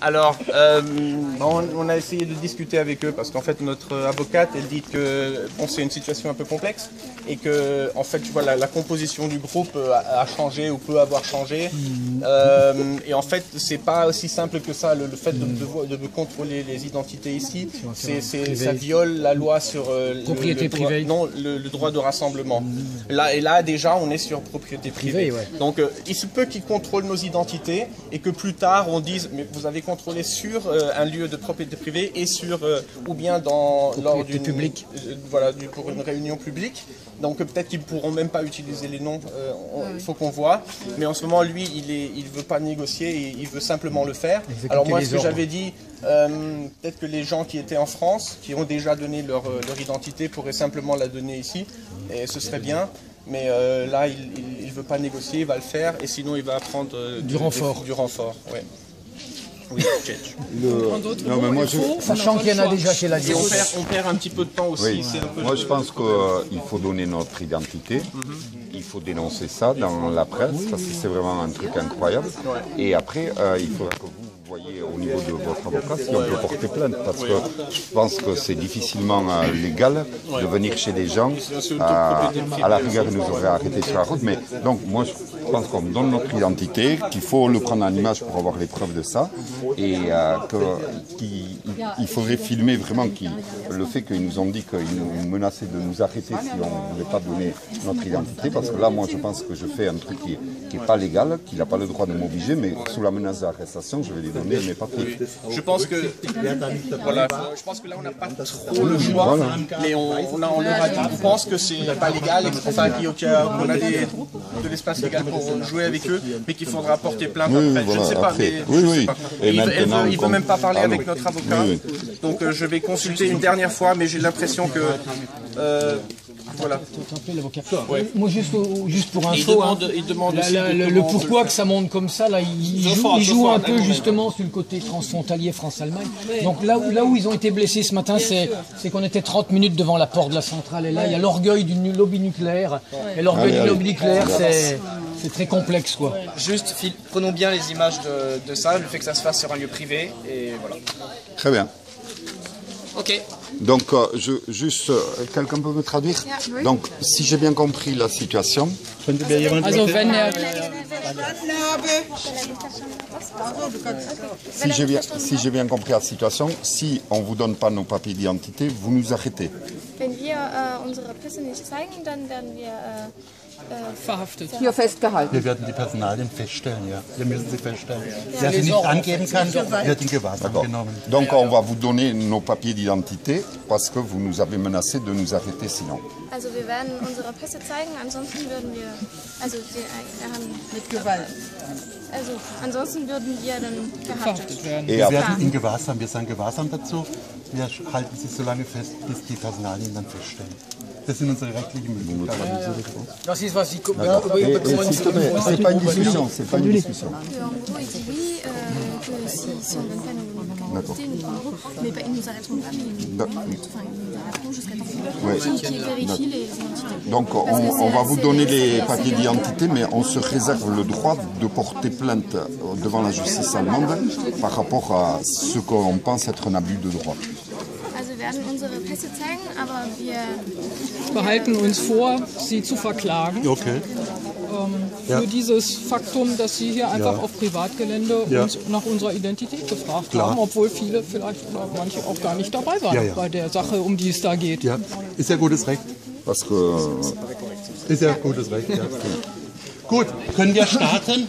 Alors, on a essayé de discuter avec eux parce qu'en fait notre avocate elle dit que bon, c'est une situation un peu complexe et que en fait tu vois la composition du groupe a changé ou peut avoir changé et en fait c'est pas aussi simple que ça le fait de contrôler les identités ici ça viole la loi sur propriété privée. Le droit de rassemblement. Là déjà on est sur propriété privée. Ouais. Donc il se peut qu'ils contrôlent nos identités et que plus tard on dise mais vous avez contrôlé sur un lieu de propriété privée et sur ou bien lors d'une publique pour une réunion publique. Donc peut-être qu'ils pourront même pas utiliser les noms. Il faut qu'on voit. Mais en ce moment lui il veut pas négocier et il veut simplement le faire. Alors moi ce que j'avais dit peut-être que les gens qui étaient en France qui ont déjà donné leur identité pourraient simplement la donner ici et ce serait bien. Mais là, il ne veut pas négocier, il va le faire, et sinon il va prendre du renfort. Ouais. Oui, non, mais moi, sachant qu'il y en a déjà chez la et on perd un petit peu de temps aussi. Oui. Moi, je pense qu'il faut donner notre identité. Il faut dénoncer ça dans la presse, parce que c'est vraiment un truc incroyable. Et après, il faudra que vous voyez au niveau de votre avocat si on peut porter plainte, parce que je pense que c'est difficilement légal de venir chez des gens. À la rigueur, ils nous auraient arrêté sur la route. Mais donc, moi, je pense qu'on donne notre identité, qu'il faut le prendre en image pour avoir les preuves de ça, et qu'il faudrait filmer vraiment le fait qu'ils nous ont dit qu'ils nous menaçaient de nous arrêter si on ne voulait pas donner notre identité, parce que là, moi, je pense que je fais un truc qui n'est pas légal, qu'il n'a pas le droit de m'obliger, mais sous la menace d'arrestation, je vais les donner mes papiers. Je pense que je pense que là, on n'a pas trop le choix, mais on leur a dit, on pense que c'est pas légal, et enfin, qu'on a de l'espace légal pour jouer avec eux, mais qu'il faudra porter plainte après. Je ne sais pas, mais je sais pas. Il ne veut même pas parler avec notre avocat, donc je vais consulter une dernière fois, mais j'ai l'impression que voilà. Moi, juste pour info, il demande le pourquoi que ça monte comme ça, là, il joue un peu justement sur le côté transfrontalier France-Allemagne. Donc là où ils ont été blessés ce matin, c'est qu'on était 30 minutes devant la porte de la centrale, et là, il y a l'orgueil du lobby nucléaire, et l'orgueil du lobby nucléaire, c'est très complexe, quoi. Juste, prenons bien les images de ça, le fait que ça se fasse sur un lieu privé, et voilà. Très bien. Ok. Donc, quelqu'un peut me traduire? Donc, si j'ai bien compris la situation... Si j'ai bien compris la situation, si on ne vous donne pas nos papiers d'identité, vous nous arrêtez. Verhaftet. Hier festgehalten. Wir werden die Personalien feststellen, ja. Wir müssen sie feststellen. Wer sie nicht angeben kann, wird in Gewahrsam genommen. Donc on va vous donner nos papiers d'identité parce que vous nous avez menacé de nous arrêter sinon. Also wir werden unsere Pässe zeigen, ansonsten würden wir, Mit Gewalt. also ansonsten würden wir dann verhaftet werden. Wir werden in Gewahrsam, wir sagen Gewahrsam dazu. Wir halten sie so lange fest, bis die Personalien dann feststellen. Das sind unsere rechtlichen Möglichkeiten. C'est pas une discussion, c'est pas une discussion. En gros, il dit oui, que si on ne donne pas nos identités, en gros, mais ils nous arrêteront pas, mais ils nous arrêteront jusqu'à temps qu'ils vérifient les identités. Donc on va vous donner les papiers d'identité, mais on se réserve le droit de porter plainte devant la justice allemande par rapport à ce qu'on pense être un abus de droit. Also wir werden unsere Pässe zeigen, aber wir behalten uns vor, sie zu verklagen. Okay. Für dieses Faktum, dass sie hier einfach auf Privatgelände uns nach unserer Identität gefragt haben, obwohl viele vielleicht oder manche auch gar nicht dabei waren bei der Sache, um die es da geht. Ja, ist ja gutes Recht. Parce que ist ja gutes Recht, ja. Gut, können wir starten?